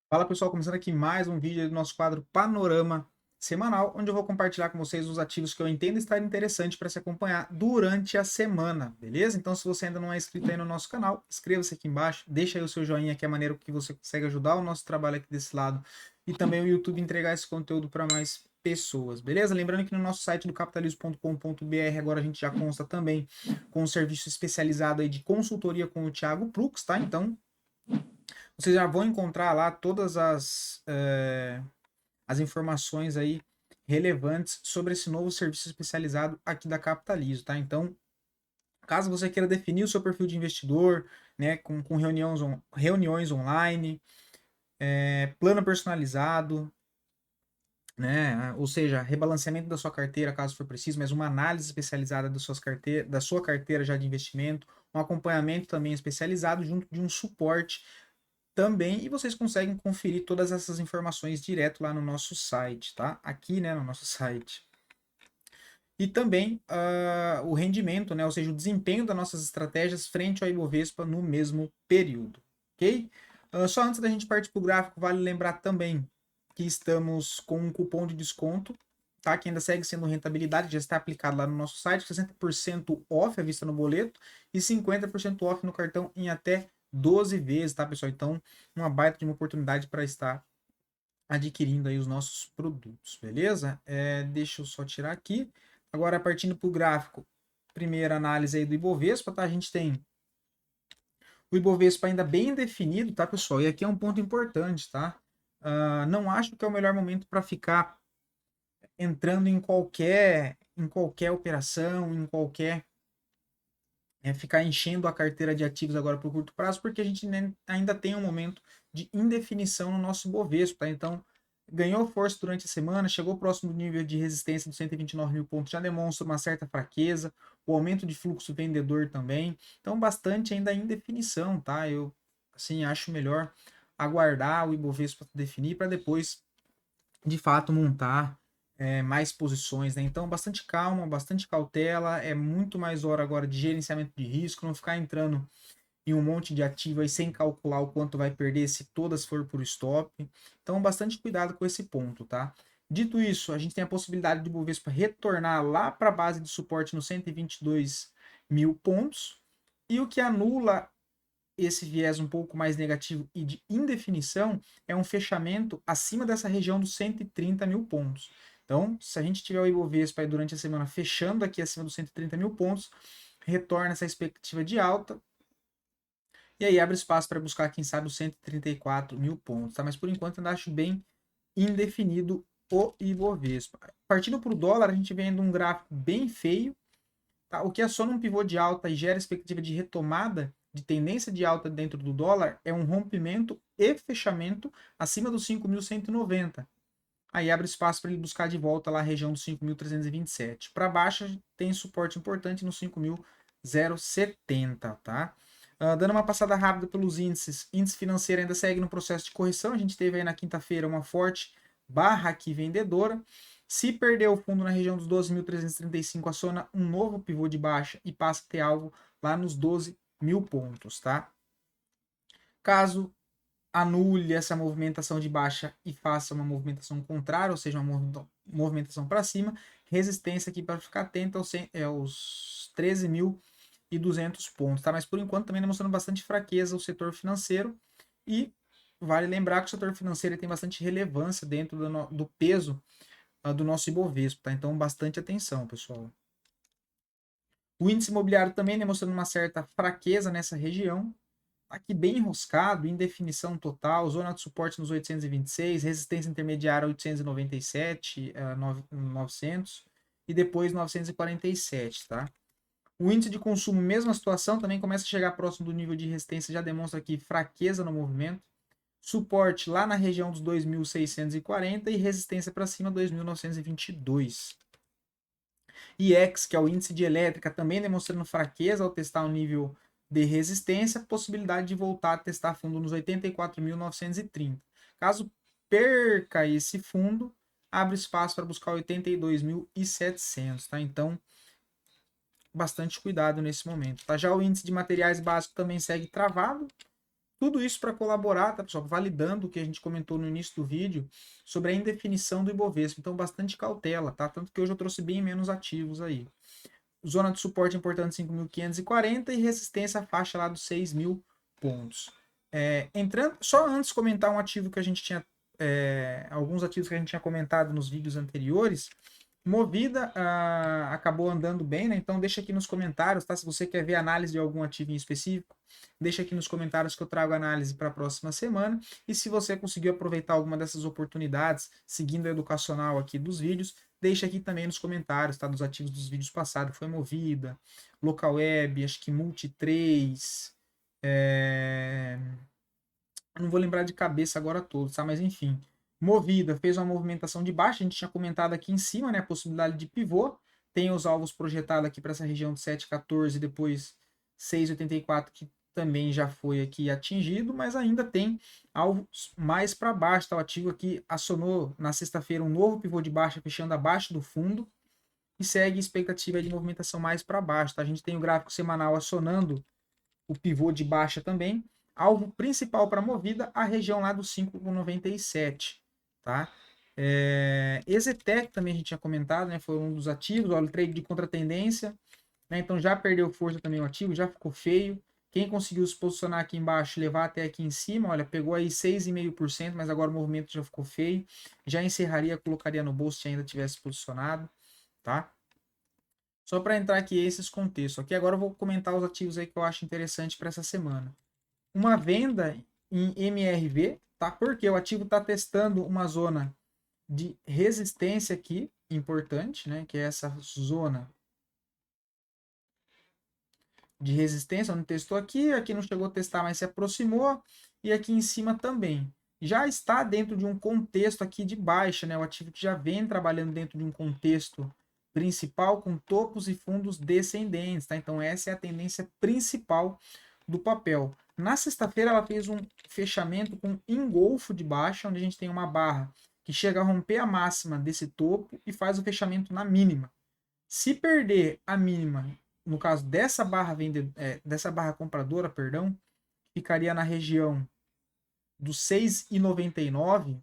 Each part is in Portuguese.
Fala pessoal, começando aqui mais um vídeo do nosso quadro Panorama Semanal, onde eu vou compartilhar com vocês os ativos que eu entendo estar interessante para se acompanhar durante a semana, beleza? Então, se você ainda não é inscrito aí no nosso canal, inscreva-se aqui embaixo, deixa aí o seu joinha, que é a maneira que você consegue ajudar o nosso trabalho aqui desse lado e também o YouTube entregar esse conteúdo para mais pessoas, beleza? Lembrando que no nosso site do capitalismo.com.br agora a gente já consta também com um serviço especializado aí de consultoria com o Thiago Prux, tá? Então, vocês já vão encontrar lá todas as informações aí relevantes sobre esse novo serviço especializado aqui da Capitalizo, tá? Então, caso você queira definir o seu perfil de investidor, né, com reuniões online, plano personalizado, né, ou seja, rebalanceamento da sua carteira, caso for preciso, mas uma análise especializada da sua carteira já de investimento, um acompanhamento também especializado junto de um suporte também, e vocês conseguem conferir todas essas informações direto lá no nosso site, tá? Aqui, né, no nosso site. E também o rendimento, né, ou seja, o desempenho das nossas estratégias frente ao Ibovespa no mesmo período, ok? Só antes da gente partir para o gráfico, vale lembrar também que estamos com um cupom de desconto, tá? Que ainda segue sendo rentabilidade, já está aplicado lá no nosso site, 60% off à vista no boleto e 50% off no cartão em até 12 vezes, tá, pessoal? Então, uma baita de uma oportunidade para estar adquirindo aí os nossos produtos, beleza? Deixa eu só tirar aqui. Agora, partindo para o gráfico, primeira análise aí do Ibovespa, tá? A gente tem o Ibovespa ainda bem definido, tá, pessoal? E aqui é um ponto importante, tá? Não acho que é o melhor momento para ficar entrando em qualquer operação, ficar enchendo a carteira de ativos agora por curto prazo, porque a gente ainda tem um momento de indefinição no nosso Bovespa, tá? Então, ganhou força durante a semana, chegou próximo do nível de resistência dos 129 mil pontos, já demonstra uma certa fraqueza, o aumento de fluxo vendedor também, então bastante ainda em definição, tá? Eu, assim, acho melhor aguardar o Ibovespa definir para depois, de fato, montar mais posições, né? Então, bastante calma, bastante cautela, é muito mais hora agora de gerenciamento de risco, não ficar entrando em um monte de ativo aí sem calcular o quanto vai perder se todas for por stop. Então, bastante cuidado com esse ponto, tá? Dito isso, a gente tem a possibilidade de Bovespa retornar lá para a base de suporte nos 122 mil pontos, e o que anula esse viés um pouco mais negativo e de indefinição é um fechamento acima dessa região dos 130 mil pontos. Então, se a gente tiver o Ibovespa aí durante a semana fechando aqui acima dos 130 mil pontos, retorna essa expectativa de alta e aí abre espaço para buscar, quem sabe, os 134 mil pontos. Tá? Mas por enquanto ainda acho bem indefinido o Ibovespa. Partindo para o dólar, a gente vem um gráfico bem feio, tá? O que aciona um pivô de alta e gera expectativa de retomada de tendência de alta dentro do dólar é um rompimento e fechamento acima dos 5.190. Aí abre espaço para ele buscar de volta lá a região dos 5.327. Para baixo tem suporte importante no 5.070, tá? Dando uma passada rápida pelos índices, índice financeiro ainda segue no processo de correção. A gente teve aí na quinta-feira uma forte barra aqui vendedora. Se perder o fundo na região dos 12.335, aciona um novo pivô de baixa e passa a ter alvo lá nos 12 mil pontos, tá? Caso anule essa movimentação de baixa e faça uma movimentação contrária, ou seja, uma movimentação para cima, resistência aqui para ficar atento aos 13.200 pontos, tá? Mas por enquanto também demonstrando bastante fraqueza o setor financeiro, e vale lembrar que o setor financeiro tem bastante relevância dentro do peso do nosso Ibovespa, tá? Então bastante atenção, pessoal. O índice imobiliário também demonstrando uma certa fraqueza nessa região, aqui bem enroscado, indefinição total, zona de suporte nos 826, resistência intermediária 897, 900 e depois 947, tá? O índice de consumo, mesma situação, também começa a chegar próximo do nível de resistência, já demonstra aqui fraqueza no movimento, suporte lá na região dos 2.640 e resistência para cima 2.922. IEX, que é o índice de elétrica, também demonstrando fraqueza ao testar o nível de resistência, possibilidade de voltar a testar fundo nos 84.930. Caso perca esse fundo, abre espaço para buscar 82.700, tá? Então, bastante cuidado nesse momento, tá? Já o índice de materiais básicos também segue travado, Tudo isso para colaborar, tá, pessoal? Validando o que a gente comentou no início do vídeo sobre a indefinição do Ibovespa. Então, bastante cautela, tá? Tanto que hoje eu trouxe bem menos ativos aí. Zona de suporte importante 5.540 e resistência à faixa lá dos 6.000 pontos. Entrando, só antes comentar um ativo que a gente tinha, alguns ativos que a gente tinha comentado nos vídeos anteriores. Movida acabou andando bem, né? Então deixa aqui nos comentários, tá? Se você quer ver análise de algum ativo em específico, deixa aqui nos comentários que eu trago análise para a próxima semana. E se você conseguiu aproveitar alguma dessas oportunidades, seguindo a educacional aqui dos vídeos, deixa aqui também nos comentários, tá? Dos ativos dos vídeos passados. Foi Movida, Local Web, acho que Multi3, não vou lembrar de cabeça agora todos, tá? Mas enfim. Movida fez uma movimentação de baixa, a gente tinha comentado aqui em cima, né? A possibilidade de pivô. Tem os alvos projetados aqui para essa região de 7,14 e depois 6,84, que também já foi aqui atingido, mas ainda tem alvos mais para baixo. Tá? O ativo aqui acionou na sexta-feira um novo pivô de baixa, fechando abaixo do fundo, e segue expectativa de movimentação mais para baixo. Tá? A gente tem o gráfico semanal acionando o pivô de baixa também. Alvo principal para movida, a região lá dos 5,97, tá? Exetec também a gente tinha comentado, né? Foi um dos ativos, olha, o trade de contratendência, né? Então já perdeu força também o ativo, já ficou feio. Quem conseguiu se posicionar aqui embaixo, levar até aqui em cima, olha, pegou aí 6,5%, mas agora o movimento já ficou feio. Já encerraria, colocaria no bolso se ainda tivesse posicionado, tá? Só para entrar aqui esses contextos. Aqui agora eu vou comentar os ativos aí que eu acho interessante para essa semana. Uma venda em MRV, tá? Porque o ativo está testando uma zona de resistência aqui, importante, né? Que é essa zona de resistência, onde testou aqui, aqui não chegou a testar, mas se aproximou, e aqui em cima também. Já está dentro de um contexto aqui de baixa, né? O ativo que já vem trabalhando dentro de um contexto principal com topos e fundos descendentes, tá? Então essa é a tendência principal do papel. Na sexta-feira ela fez um fechamento com engolfo de baixa, onde a gente tem uma barra que chega a romper a máxima desse topo e faz o fechamento na mínima. Se perder a mínima, no caso dessa barra dessa barra compradora, perdão, ficaria na região dos 6,99.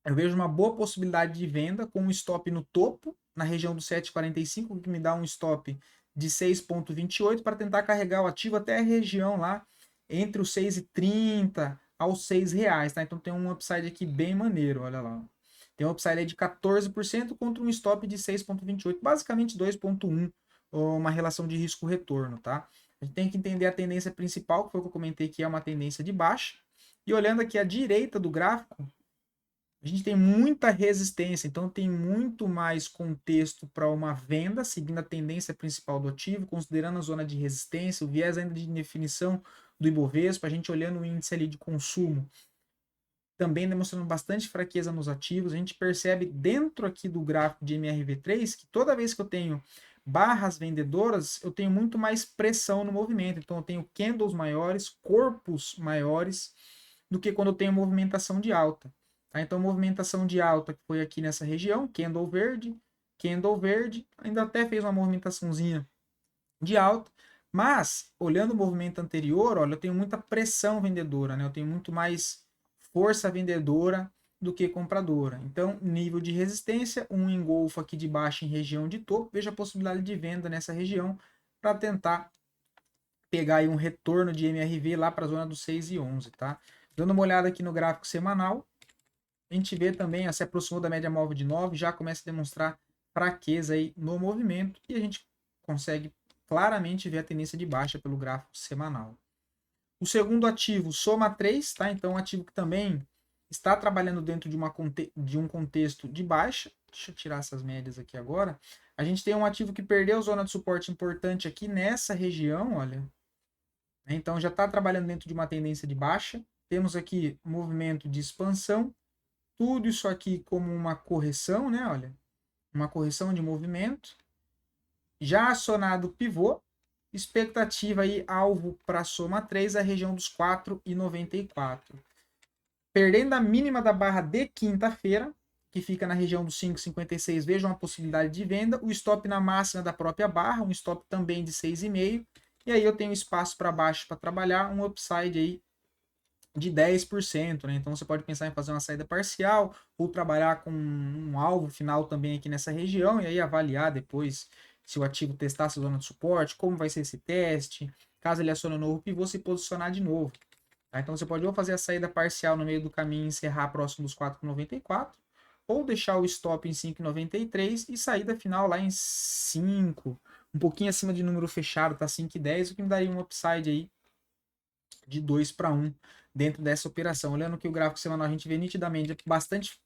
Eu vejo uma boa possibilidade de venda com um stop no topo, na região do 7,45, que me dá um stop de 6,28 para tentar carregar o ativo até a região lá entre os 6,30 aos R$ 6, tá? Então tem um upside aqui bem maneiro, olha lá. Tem um upside aí de 14% contra um stop de 6,28, basicamente 2,1, uma relação de risco-retorno, tá? A gente tem que entender a tendência principal, que foi o que eu comentei, que é uma tendência de baixa. E olhando aqui à direita do gráfico, a gente tem muita resistência, então tem muito mais contexto para uma venda, seguindo a tendência principal do ativo, considerando a zona de resistência, o viés ainda de definição do Ibovespa, a gente olhando o índice ali de consumo, também demonstrando bastante fraqueza nos ativos. A gente percebe dentro aqui do gráfico de MRV3 que toda vez que eu tenho barras vendedoras, eu tenho muito mais pressão no movimento. Então eu tenho candles maiores, corpos maiores, do que quando eu tenho movimentação de alta. Tá? Então, movimentação de alta que foi aqui nessa região, candle verde, ainda até fez uma movimentaçãozinha de alta, mas olhando o movimento anterior, olha, eu tenho muita pressão vendedora, né? Eu tenho muito mais força vendedora do que compradora. Então, nível de resistência, um engolfo aqui de baixo em região de topo, veja a possibilidade de venda nessa região para tentar pegar aí um retorno de MRV lá para a zona dos 6,11, tá? Dando uma olhada aqui no gráfico semanal, a gente vê também, se aproximou da média móvel de 9, já começa a demonstrar fraqueza aí no movimento e a gente consegue claramente ver a tendência de baixa pelo gráfico semanal. O segundo ativo, Soma 3, tá? Então, um ativo que também está trabalhando dentro de um contexto de baixa. Deixa eu tirar essas médias aqui agora. A gente tem um ativo que perdeu zona de suporte importante aqui nessa região, olha. Então, já está trabalhando dentro de uma tendência de baixa. Temos aqui movimento de expansão. Tudo isso aqui como uma correção, né? Olha, uma correção de movimento. Já acionado pivô, expectativa aí alvo para soma 3, a região dos 4,94. Perdendo a mínima da barra de quinta-feira, que fica na região dos 5,56, veja uma possibilidade de venda. O stop na máxima da própria barra, um stop também de 6,5. E aí eu tenho espaço para baixo para trabalhar, um upside aí de 10%, né? Então você pode pensar em fazer uma saída parcial ou trabalhar com um alvo final também aqui nessa região e aí avaliar depois se o ativo testar essa zona de suporte, como vai ser esse teste, caso ele acione um novo pivô, se posicionar de novo. Tá? Então você pode ou fazer a saída parcial no meio do caminho e encerrar próximo dos 4,94, ou deixar o stop em 5,93 e saída final lá em 5, um pouquinho acima de número fechado, tá 5,10, o que me daria um upside aí de 2 para 1 dentro dessa operação. Olhando que o gráfico semanal, a gente vê nitidamente bastante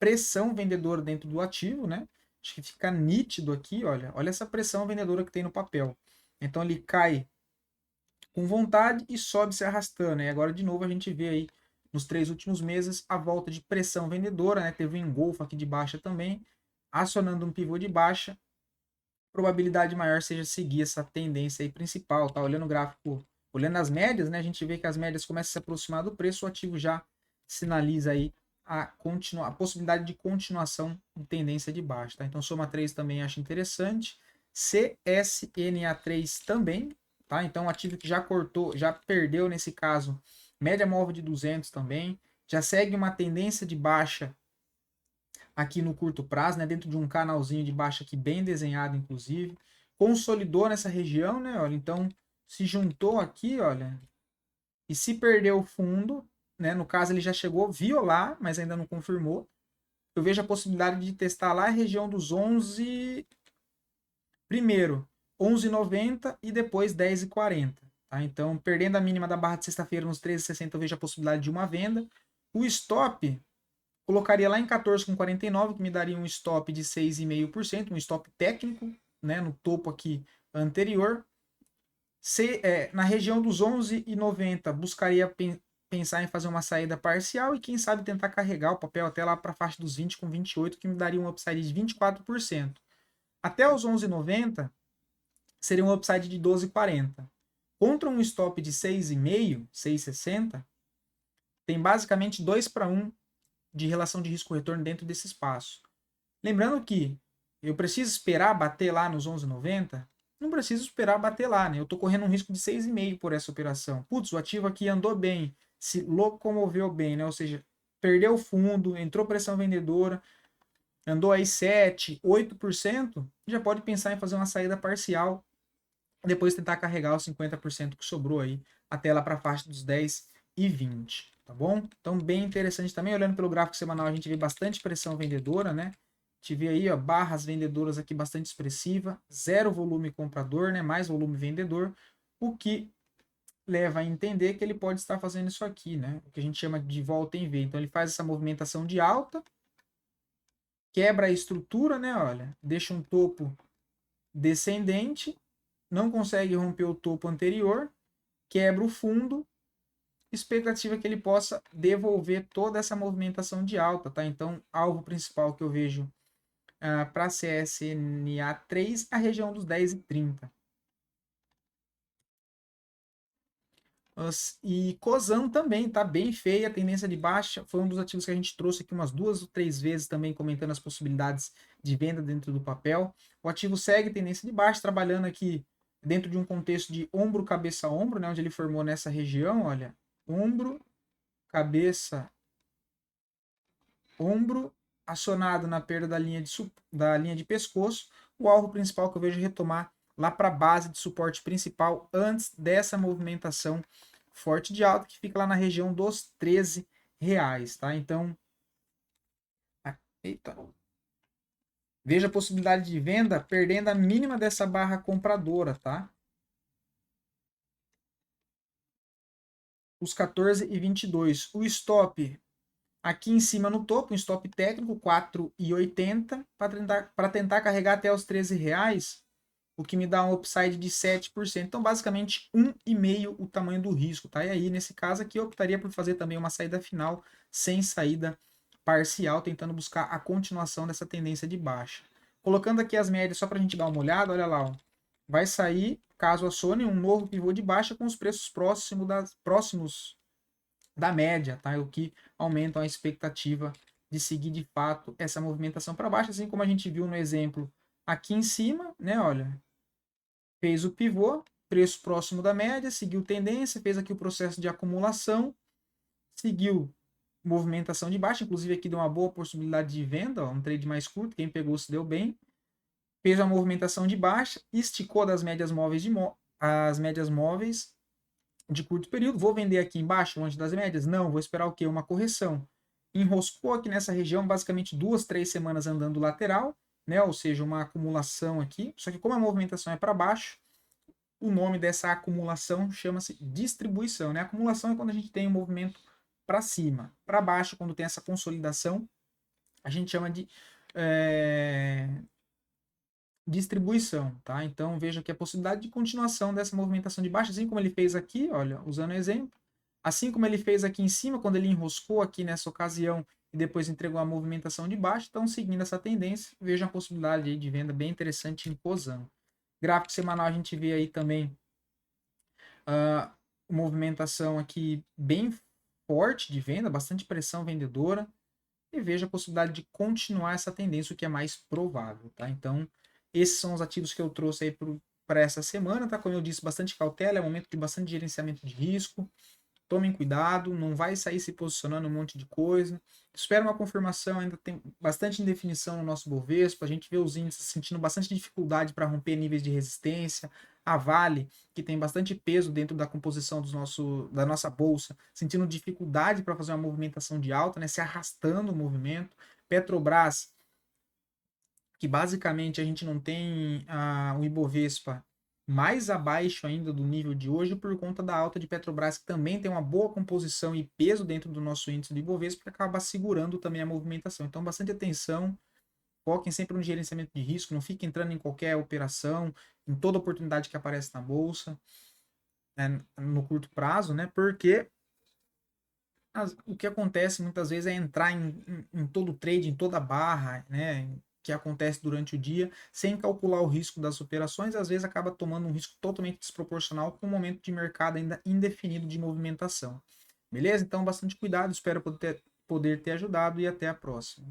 pressão vendedora dentro do ativo, né? Acho que fica nítido aqui, olha essa pressão vendedora que tem no papel. Então ele cai com vontade e sobe se arrastando. E agora de novo a gente vê aí nos 3 últimos meses a volta de pressão vendedora, né? Teve um engolfo aqui de baixa também, acionando um pivô de baixa. Probabilidade maior seja seguir essa tendência aí principal, tá? Olhando o gráfico, olhando as médias, né? A gente vê que as médias começam a se aproximar do preço, o ativo já sinaliza aí a possibilidade de continuação de tendência de baixa, tá? Então soma 3 também acho interessante. CSNA3 também, tá? Então ativo que já cortou, já perdeu nesse caso, média móvel de 200 também, já segue uma tendência de baixa aqui no curto prazo, né, dentro de um canalzinho de baixa aqui bem desenhado, inclusive, consolidou nessa região, né, olha, então se juntou aqui, olha, e se perdeu o fundo, né, no caso ele já chegou a violar, mas ainda não confirmou, eu vejo a possibilidade de testar lá a região dos 11, primeiro 11,90 e depois 10,40, tá? Então, perdendo a mínima da barra de sexta-feira nos 13,60, eu vejo a possibilidade de uma venda. O stop colocaria lá em 14,49, que me daria um stop de 6,5%, um stop técnico, né, no topo aqui anterior. Na região dos 11,90, buscaria pensar em fazer uma saída parcial e quem sabe tentar carregar o papel até lá para a faixa dos 20 com 28, que me daria um upside de 24%. Até os 11,90 seria um upside de 12,40. Contra um stop de 6,5, 6,60, tem basicamente 2 para 1 de relação de risco-retorno dentro desse espaço. Lembrando que eu preciso esperar bater lá nos 11,90? Não preciso esperar bater lá, né? Eu estou correndo um risco de 6,5 por essa operação. Putz, o ativo aqui andou bem, se locomoveu bem, né? Ou seja, perdeu o fundo, entrou pressão vendedora, andou aí 7, 8%, já pode pensar em fazer uma saída parcial, depois tentar carregar os 50% que sobrou aí até lá para a faixa dos 10 e 20, tá bom? Então, bem interessante também, olhando pelo gráfico semanal, a gente vê bastante pressão vendedora, né? A gente vê aí, ó, barras vendedoras aqui bastante expressiva, zero volume comprador, né? Mais volume vendedor, o que leva a entender que ele pode estar fazendo isso aqui, né? O que a gente chama de volta em V. Então, ele faz essa movimentação de alta, quebra a estrutura, né? Olha, deixa um topo descendente, não consegue romper o topo anterior, quebra o fundo, expectativa é que ele possa devolver toda essa movimentação de alta, tá? Então, alvo principal que eu vejo para CSNA3, a região dos 10,30. E Cosan também tá bem feia, a tendência de baixa, foi um dos ativos que a gente trouxe aqui umas 2 ou 3 vezes também, comentando as possibilidades de venda dentro do papel. O ativo segue tendência de baixa, trabalhando aqui dentro de um contexto de ombro, cabeça, ombro, né, onde ele formou nessa região, olha, ombro, cabeça, ombro, acionado na perda da linha de pescoço, o alvo principal que eu vejo retomar lá para a base de suporte principal antes dessa movimentação forte de alta que fica lá na região dos R$ 13, tá? Então, eita, veja a possibilidade de venda perdendo a mínima dessa barra compradora, tá? Os 14,22. O stop aqui em cima no topo, um stop técnico 4,80 para tentar carregar até os R$ 13, o que me dá um upside de 7%. Então, basicamente, 1,5 o tamanho do risco, tá? E aí, nesse caso aqui, eu optaria por fazer também uma saída final sem saída parcial, tentando buscar a continuação dessa tendência de baixa. Colocando aqui as médias só para a gente dar uma olhada, olha lá, ó. Vai sair, caso acione, um novo pivô de baixa com os preços próximos da média, tá? O que aumenta a expectativa de seguir de fato essa movimentação para baixo, assim como a gente viu no exemplo aqui em cima, né? Olha, fez o pivô, preço próximo da média, seguiu tendência, fez aqui o processo de acumulação, seguiu movimentação de baixa, inclusive aqui deu uma boa possibilidade de venda, ó, um trade mais curto, quem pegou se deu bem. Fez uma movimentação de baixa, esticou das médias móveis as médias móveis de curto período. Vou vender aqui embaixo, longe das médias? Não, vou esperar o quê? Uma correção. Enroscou aqui nessa região, basicamente 2, 3 semanas andando lateral, né? Ou seja, uma acumulação aqui. Só que como a movimentação é para baixo, o nome dessa acumulação chama-se distribuição, né? Acumulação é quando a gente tem um movimento para cima. Para baixo, quando tem essa consolidação, a gente chama de distribuição, tá? Então veja que a possibilidade de continuação dessa movimentação de baixa, assim como ele fez aqui, olha, usando o exemplo, assim como ele fez aqui em cima, quando ele enroscou aqui nessa ocasião e depois entregou a movimentação de baixa, então seguindo essa tendência, veja a possibilidade aí de venda bem interessante em Cosan. Gráfico semanal a gente vê aí também a movimentação aqui bem forte de venda, bastante pressão vendedora, e veja a possibilidade de continuar essa tendência, o que é mais provável, tá? Então, esses são os ativos que eu trouxe aí para essa semana, tá? Como eu disse, bastante cautela, é momento de bastante gerenciamento de risco. Tomem cuidado, não vai sair se posicionando um monte de coisa. Espera uma confirmação, ainda tem bastante indefinição no nosso Bovespa, a gente vê os índices sentindo bastante dificuldade para romper níveis de resistência. A Vale, que tem bastante peso dentro da composição da nossa bolsa, sentindo dificuldade para fazer uma movimentação de alta, né, se arrastando o movimento. Petrobras, que basicamente a gente não tem o Ibovespa mais abaixo ainda do nível de hoje por conta da alta de Petrobras, que também tem uma boa composição e peso dentro do nosso índice do Ibovespa, que acaba segurando também a movimentação. Então, bastante atenção, foquem sempre no gerenciamento de risco, não fiquem entrando em qualquer operação, em toda oportunidade que aparece na bolsa, né, no curto prazo, né? Porque o que acontece muitas vezes é entrar em todo trade, em toda barra, né? Que acontece durante o dia, sem calcular o risco das operações, às vezes acaba tomando um risco totalmente desproporcional com o momento de mercado ainda indefinido de movimentação. Beleza? Então, bastante cuidado, espero poder ter ajudado e até a próxima.